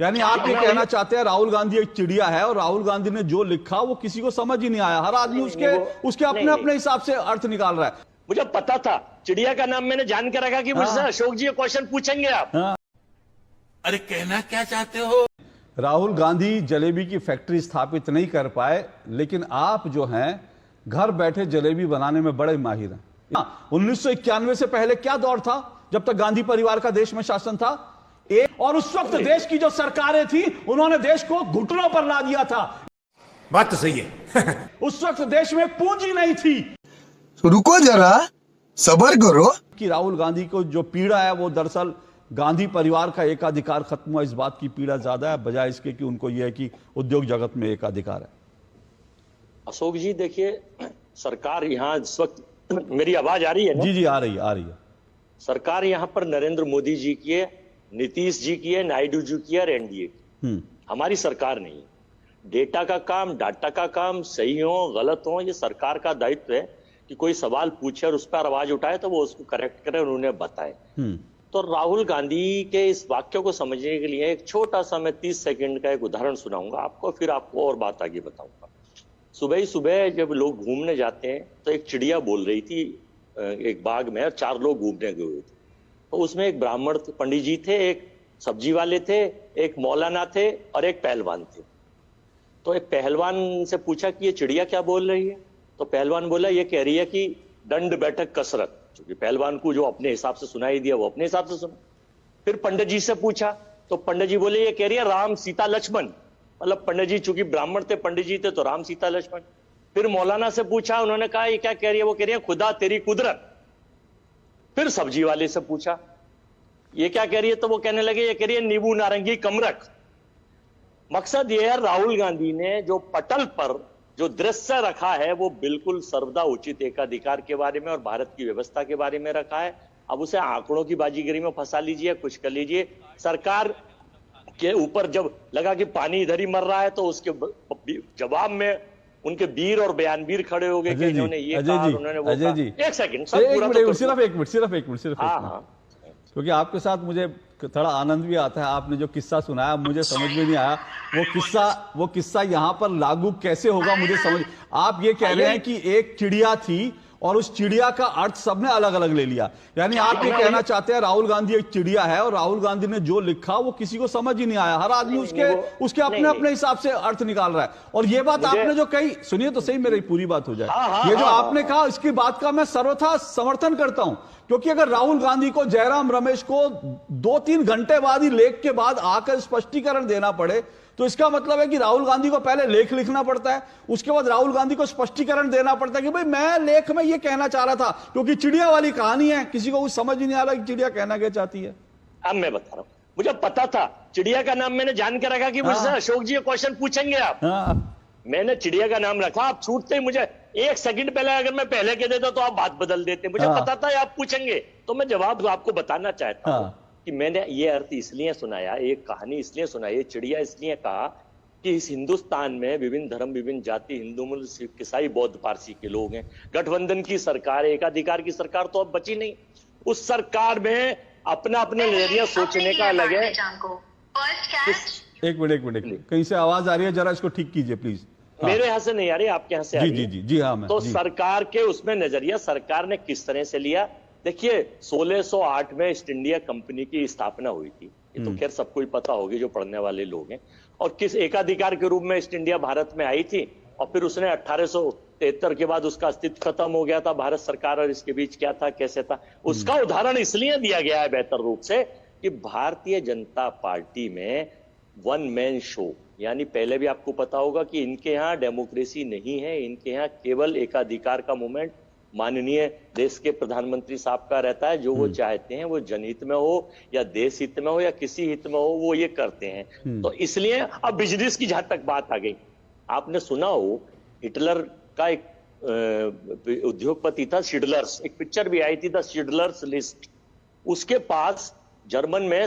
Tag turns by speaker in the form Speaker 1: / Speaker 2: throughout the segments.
Speaker 1: यानी आप ये कहना चाहते हैं राहुल गांधी एक चिड़िया है और राहुल गांधी ने जो लिखा वो किसी को समझ ही नहीं आया, हर आदमी उसके अपने अपने हिसाब से अर्थ निकाल रहा है।
Speaker 2: मुझे पता था चिड़िया का नाम मैंने जान के रखा कि मुझसे अशोक जी क्वेश्चन पूछेंगे आप।
Speaker 3: अरे कहना क्या चाहते हो?
Speaker 1: राहुल गांधी जलेबी की फैक्ट्री स्थापित नहीं कर पाए, लेकिन आप जो हैं घर बैठे जलेबी बनाने में बड़े माहिर हैं। 1991 से पहले क्या दौर था जब तक गांधी परिवार का देश में शासन था? और उस वक्त देश की जो सरकारें थी उन्होंने देश को घुटनों पर ला दिया था।
Speaker 3: बात तो सही है।
Speaker 1: उस वक्त देश में पूंजी नहीं थी।
Speaker 4: रुको जरा, सब्र करो।
Speaker 1: कि राहुल गांधी को जो पीड़ा है वो दरअसल गांधी परिवार का एकाधिकार खत्म हुआ, इस बात की पीड़ा ज्यादा है बजाय इसके कि उनको यह है कि उद्योग जगत में एकाधिकार है।
Speaker 2: अशोक जी देखिए, सरकार यहाँ इस वक्त मेरी आवाज आ रही है ना?
Speaker 1: जी आ रही है।
Speaker 2: सरकार यहाँ पर नरेंद्र मोदी जी की है, नीतीश जी की है, नायडू जी की है और एनडीए की। हमारी सरकार नहीं है। डेटा का काम, डाटा का काम, सही हो गलत हो, ये सरकार का दायित्व है कि कोई सवाल पूछे और उस पर आवाज उठाए तो वो उसको करेक्ट करे और उन्हें बताए। तो राहुल गांधी के इस वाक्य को समझने के लिए एक छोटा सा मैं 30 सेकंड का एक उदाहरण सुनाऊंगा आपको, फिर आपको और बात आगे बताऊंगा। सुबह ही सुबह जब लोग घूमने जाते हैं तो एक चिड़िया बोल रही थी एक बाग में, 4 लोग घूमने गए हुए थे। तो उसमें एक ब्राह्मण पंडित जी थे, एक सब्जी वाले थे, एक मौलाना थे और एक पहलवान थे। तो एक पहलवान से पूछा कि ये चिड़िया क्या बोल रही है? तो पहलवान बोला ये कह रही है कि दंड बैठक कसरत, क्योंकि पहलवान को जो अपने हिसाब से सुनाई दिया वो अपने हिसाब से सुना। फिर पंडित जी से पूछा तो पंडित जी बोले ये कह रही है राम सीता लक्ष्मण, मतलब पंडित जी चूंकि ब्राह्मण थे, पंडित जी थे तो राम सीता लक्ष्मण। फिर मौलाना से पूछा, उन्होंने कहा ये क्या कह रही है? वो कह रही है खुदा तेरी कुदरत। फिर सब्जी वाले से पूछा ये क्या कह रही है? तो वो कहने लगे ये कह रही है नींबू नारंगी कमरख। मकसद ये है राहुल गांधी ने जो पटल पर जो दृश्य रखा है वो बिल्कुल सर्वदा उचित एकाधिकार के बारे में और भारत की व्यवस्था के बारे में रखा है। अब उसे आंकड़ों की बाजीगरी में फंसा लीजिए, कुछ कर लीजिए। सरकार के ऊपर जब लगा कि पानी इधर ही मर रहा है तो उसके जवाब में उनके वीर और बयानवीर खड़े हो गए कि इन्होंने ये कहा, उन्होंने वो कहा। एक सेकंड,
Speaker 1: सिर्फ एक मिनट क्योंकि आपके साथ मुझे थोड़ा आनंद भी आता है। आपने जो किस्सा सुनाया मुझे समझ में नहीं आया वो किस्सा यहाँ पर लागू कैसे होगा मुझे समझ। आप ये कह रहे हैं कि एक चिड़िया थी और उस चिड़िया का अर्थ सबने अलग अलग ले लिया, यानी आप ये कहना चाहते हैं राहुल गांधी एक चिड़िया है और राहुल गांधी ने जो लिखा वो किसी को समझ ही नहीं आया, हर आदमी उसके अपने अपने हिसाब से अर्थ निकाल रहा है। और ये बात आपने जो कही, सुनिए तो सही मेरी पूरी बात हो जाए। ये जो आपने कहा इसकी बात का मैं सर्वथा समर्थन करता हूं, क्योंकि अगर राहुल गांधी को जयराम रमेश को 2-3 घंटे बाद ही लेख के बाद आकर स्पष्टीकरण देना पड़े तो इसका मतलब है कि राहुल गांधी को पहले लेख लिखना पड़ता है, उसके बाद राहुल गांधी को स्पष्टीकरण देना पड़ता है कि भाई मैं लेख में ये कहना चाह रहा था, क्योंकि चिड़िया वाली कहानी है, किसी को कुछ समझ ही नहीं आ रहा कि चिड़िया कहना क्या चाहती है।
Speaker 2: अब मैं बता रहा हूं, मुझे पता था चिड़िया का नाम मैंने जान के रखा कि मुझसे अशोक जी क्वेश्चन पूछेंगे आप। मैंने चिड़िया का नाम रखा, आप छूटते ही मुझे 1 सेकंड पहले अगर मैं पहले कह देता तो आप बात बदल देते। मुझे पता था आप पूछेंगे तो मैं जवाब आपको बताना चाहता हूं कि मैंने ये अर्थ इसलिए सुनाया, एक कहानी इसलिए सुनाई, ये चिड़िया इसलिए कहा कि इस हिंदुस्तान में विभिन्न धर्म, विभिन्न जाति, हिंदू, मुस्लिम, सिख, ईसाई, बौद्ध, पारसी के लोग हैं। गठबंधन की सरकार, एकाधिकार की सरकार तो अब बची नहीं। उस सरकार में अपना अपना नजरिया सोचने का अलग है।
Speaker 1: एक मिनट कहीं से आवाज आ रही है, जरा इसको ठीक कीजिए प्लीज।
Speaker 2: मेरे यहाँ से नहीं आ रही, आपके यहाँ से आ रही है।
Speaker 1: जी हाँ।
Speaker 2: तो सरकार के उसमें नजरिया सरकार ने किस तरह से लिया, देखिए 1608 में ईस्ट इंडिया कंपनी की स्थापना हुई थी, ये तो खैर सबको ही पता होगी जो पढ़ने वाले लोग हैं। और किस एकाधिकार के रूप में ईस्ट इंडिया भारत में आई थी और फिर उसने 1873 के बाद उसका अस्तित्व खत्म हो गया था। भारत सरकार और इसके बीच क्या था, कैसे था, उसका उदाहरण इसलिए दिया गया है बेहतर रूप से कि भारतीय जनता पार्टी में वन मैन शो, यानी पहले भी आपको पता होगा कि इनके यहाँ डेमोक्रेसी नहीं है, इनके यहाँ केवल एकाधिकार का मूवमेंट माननीय देश के प्रधानमंत्री साहब का रहता है। जो वो चाहते हैं वो जनहित में हो या देश हित में हो या किसी हित में हो वो ये करते हैं। तो इसलिए अब बिजनेस की जहां तक बात आ गई, आपने सुना हो हिटलर का एक उद्योगपति था शिडलर्स, एक पिक्चर भी आई थी द शिडलर्स लिस्ट। उसके पास जर्मन में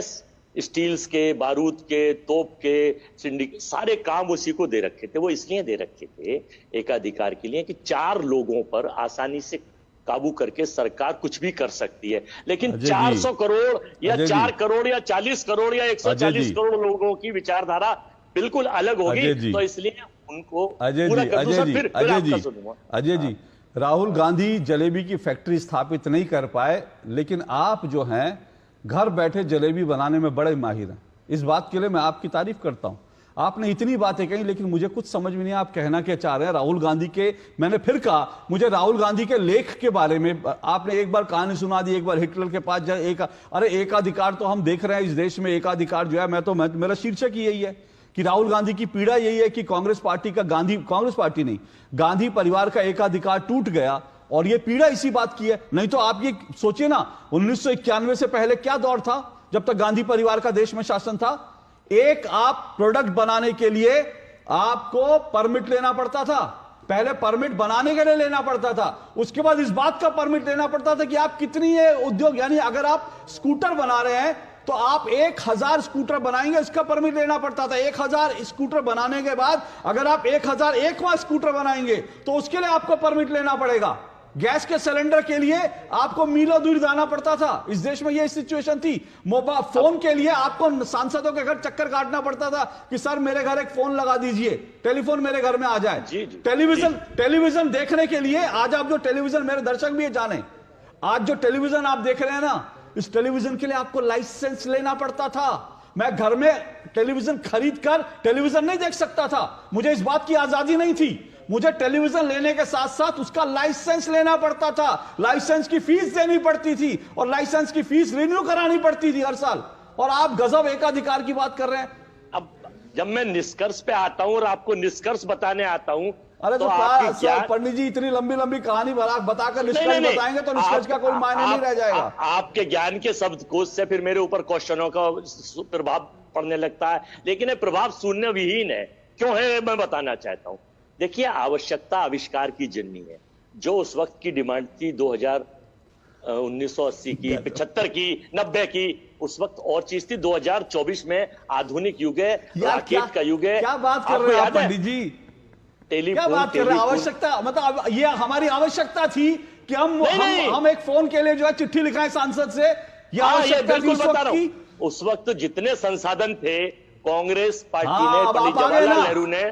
Speaker 2: स्टील्स के, बारूद के, तोप के सारे काम उसी को दे रखे थे। वो इसलिए दे रखे थे एकाधिकार के लिए कि 4 लोगों पर आसानी से काबू करके सरकार कुछ भी कर सकती है, लेकिन
Speaker 1: अजय जी,
Speaker 2: 400 करोड़ या
Speaker 1: अजय
Speaker 2: 4
Speaker 1: जी,
Speaker 2: करोड़ या 40 करोड़ या
Speaker 1: अजय
Speaker 2: 140
Speaker 1: जी,
Speaker 2: करोड़ लोगों की विचारधारा बिल्कुल अलग
Speaker 1: अजय
Speaker 2: होगी।
Speaker 1: जी,
Speaker 2: तो इसलिए उनको
Speaker 1: अजय
Speaker 2: पूरा
Speaker 1: जी,
Speaker 2: कर दूं
Speaker 1: अजय
Speaker 2: सर,
Speaker 1: जी,
Speaker 2: फिर
Speaker 1: अजय
Speaker 2: आपका
Speaker 1: जी,
Speaker 2: सुनूंगा।
Speaker 1: अजय जी, राहुल गांधी जलेबी की फैक्ट्री स्थापित नहीं कर पाए, लेकिन आप जो हैं घर बैठे जलेबी बनाने में बड़े माहिर हैं। इस बात के लिए मैं आपकी तारीफ करता हूं। आपने इतनी बातें कही, लेकिन मुझे कुछ समझ में नहीं आप कहना क्या चाह रहे हैं। राहुल गांधी के, मैंने फिर कहा, मुझे राहुल गांधी के लेख के बारे में आपने एक बार कहानी सुना दी, एक बार हिटलर के पास जाए, अरे एकाधिकार तो हम देख रहे हैं इस देश में, एकाधिकार जो है, मेरा शीर्षक ही यही है कि राहुल गांधी की पीड़ा यही है कि कांग्रेस पार्टी नहीं, गांधी परिवार का एकाधिकार टूट गया, और ये पीड़ा इसी बात की है। नहीं तो आप ये सोचिए ना, 1991 से पहले क्या दौर था जब तक गांधी परिवार का देश में शासन था। एक आप प्रोडक्ट बनाने के लिए आपको परमिट लेना पड़ता था, पहले परमिट बनाने के लिए लेना पड़ता था, उसके बाद इस बात का परमिट लेना पड़ता था कि आप कितनी ये उद्योग, यानी अगर आप स्कूटर बना रहे हैं तो आप 1000 स्कूटर बनाएंगे, इसका परमिट लेना पड़ता था। 1000 स्कूटर बनाने के बाद अगर आप 1001वां स्कूटर बनाएंगे तो उसके लिए आपको परमिट लेना पड़ेगा। गैस के सिलेंडर के लिए आपको मीलों दूर जाना पड़ता था। इस देश में यह सिचुएशन थी। मोबाइल फोन के लिए आपको सांसदों के घर चक्कर काटना पड़ता था कि सर मेरे घर एक फोन लगा दीजिए, टेलीफोन मेरे घर में आ जाए। टेलीविजन देखने के लिए, आज आप जो टेलीविजन, मेरे दर्शक भी ये जाने, आज जो टेलीविजन आप देख रहे हैं ना, इस टेलीविजन के लिए आपको लाइसेंस लेना पड़ता था। मैं घर में टेलीविजन खरीद कर टेलीविजन नहीं देख सकता था, मुझे इस बात की आजादी नहीं थी। मुझे टेलीविजन लेने के साथ साथ उसका लाइसेंस लेना पड़ता था, लाइसेंस की फीस देनी पड़ती थी, और लाइसेंस की फीस रिन्यू करानी पड़ती थी हर साल। और आप गजब एकाधिकार की बात कर रहे हैं।
Speaker 2: अब जब मैं निष्कर्ष पे आता हूं और आपको निष्कर्ष बताने आता हूं,
Speaker 1: अरे तो पंडित जी इतनी लंबी लंबी कहानी बताकर निष्कर्ष बताएंगे तो निष्कर्ष का कोई मायने नहीं रह जाएगा।
Speaker 2: आपके ज्ञान के शब्दकोश से फिर मेरे ऊपर क्वेश्चनों का प्रभाव पड़ने लगता है, लेकिन ये प्रभाव शून्य विहीन है। क्यों है मैं बताना चाहता हूं। देखिए, आवश्यकता आविष्कार की जननी है। जो उस वक्त की डिमांड थी 1980 की, 75 की, 90 की, उस वक्त और चीज थी। 2024 में आधुनिक युग है, रॉकेट का युग है।
Speaker 1: क्या बात कर रहे हैं आप पंडित जी, क्या बात कर रहे हैं? आवश्यकता मतलब ये हमारी आवश्यकता थी कि हम एक फोन के लिए जो है चिट्ठी लिखाएं सांसद से। ये आवश्यकता थी
Speaker 2: उस वक्त जितने संसाधन थे कांग्रेस पार्टी ने, पंडित जवाहरलाल नेहरू ने,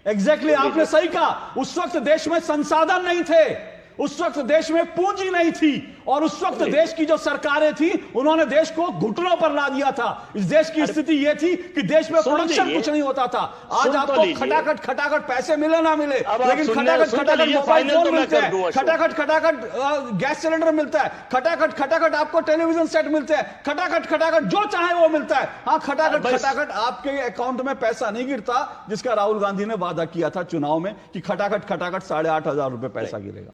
Speaker 1: एग्जैक्टली आपने सही कहा। उस वक्त देश में संसाधन नहीं थे, उस वक्त देश में पूंजी नहीं थी, और उस वक्त देश की जो सरकारें थी उन्होंने देश को घुटनों पर ला दिया था। इस देश की स्थिति यह थी कि देश में प्रोडक्शन कुछ नहीं होता था। आज आपको खटाखट पैसे मिले ना मिले, लेकिन खटाखट मोबाइल फोन मिलते हैं, खटाखट गैस सिलेंडर मिलता है, खटाखट आपको टेलीविजन सेट मिलते हैं, खटाखट जो चाहे वो मिलता है। हाँ, खटाखट आपके अकाउंट में पैसा नहीं गिरता, जिसका राहुल गांधी ने वादा किया था चुनाव में कि खटाखट 8,500 रुपए पैसा गिरेगा।